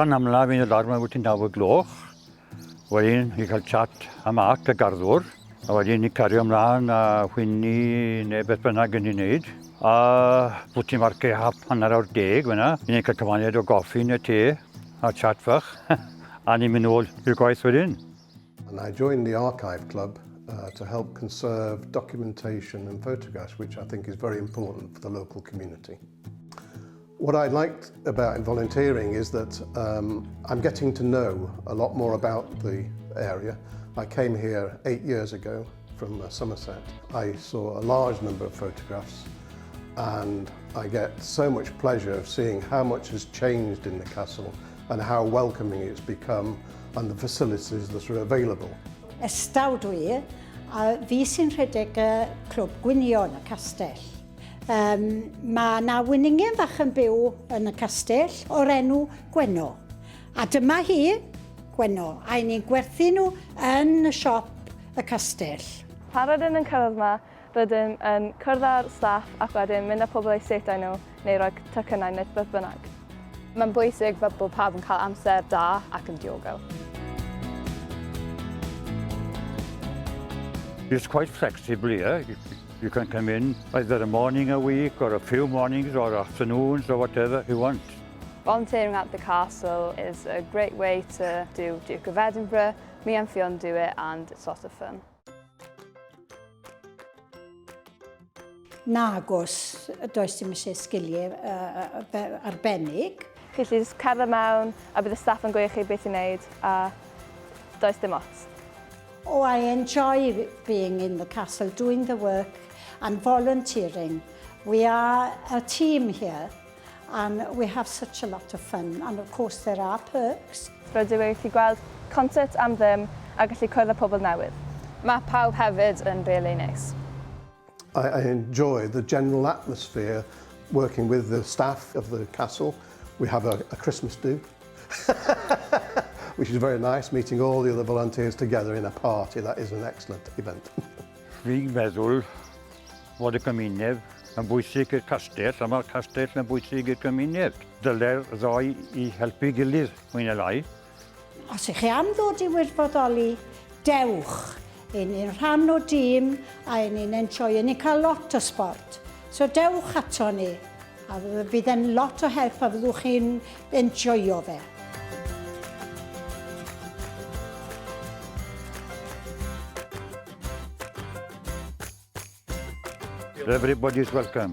Dechrau'n amla fi'n y lawr yma wyt ti'n 9 gloch. Wedyn i cael chat am ac y garddwr. A wedyn ni cario ymlaen a chwynnu neu beth bynnag yn ei wneud. A wyt ti'n marcio hap hanner awr 10 fyna. Ni'n cael cyfaniad o goffi neu te a chat fach. A ni'n mynd nôl i'r gwaith wedyn. And I joined the Archive Club to help conserve documentation and photographs, which I think is very important for the local community. What I liked about volunteering is that I'm getting to know a lot more about the area. I came here 8 years ago from Somerset. I saw a large number of photographs and I get so much pleasure of seeing how much has changed in the castle and how welcoming it's become and the facilities that are available. Ystawdw i, a fi sy'n rhedeg y clwb gwynio yn y castell. Mae yna wyningen fach yn byw yn y castell o'r enw Gweno. A dyma hi, Gweno, a ni'n gwerthu nhw yn y siop y castell. Pan rydyn yn cyrraedd yma, rydyn yn cwrdd â'r staff ac wedyn mynd â pobl eu setau nhw neu rhoi tocynnau neu beth bynnag. Mae'n bwysig bod pawb yn cael amser da ac yn diogel. It's quite flexible here. You can come in either a morning a week or a few mornings or afternoons or whatever you want. Volunteering at the castle is a great way to do Duke of Edinburgh. Me and Fionn do it and it's lots of fun. Nagos, does dim eisiau sgiliau arbennig. Felly jyst cerdded mewn a bydd y staff yn gweud chi beth i wneud a does dim ots. Oh, I enjoy being in the castle, doing the work and volunteering. We are a team here and we have such a lot of fun and of course there are perks. Rydw i wedi gweld concert am ddim a gallu cwrdd â pobl newydd. Mae pawb hefyd yn really nice. I enjoy the general atmosphere working with the staff of the castle. We have a Christmas do, which is very nice, meeting all the other volunteers together in a party. That is an excellent event. Fi'n meddwl fod y gymuned yn bwysig i'r castell, a mae'r castell yn bwysig i'r gymuned. Dyle'r ddoi i helpu gilydd mwyn y lai. Os ych chi am ddod i Gwirfoddoli, dewch. Ni'n rhan o dîm a ni'n enjoy. Ni'n cael lot o sport. So dewch ato ni. A fydd e'n lot o help a fyddwch chi'n enjoyo fe. Everybody's welcome.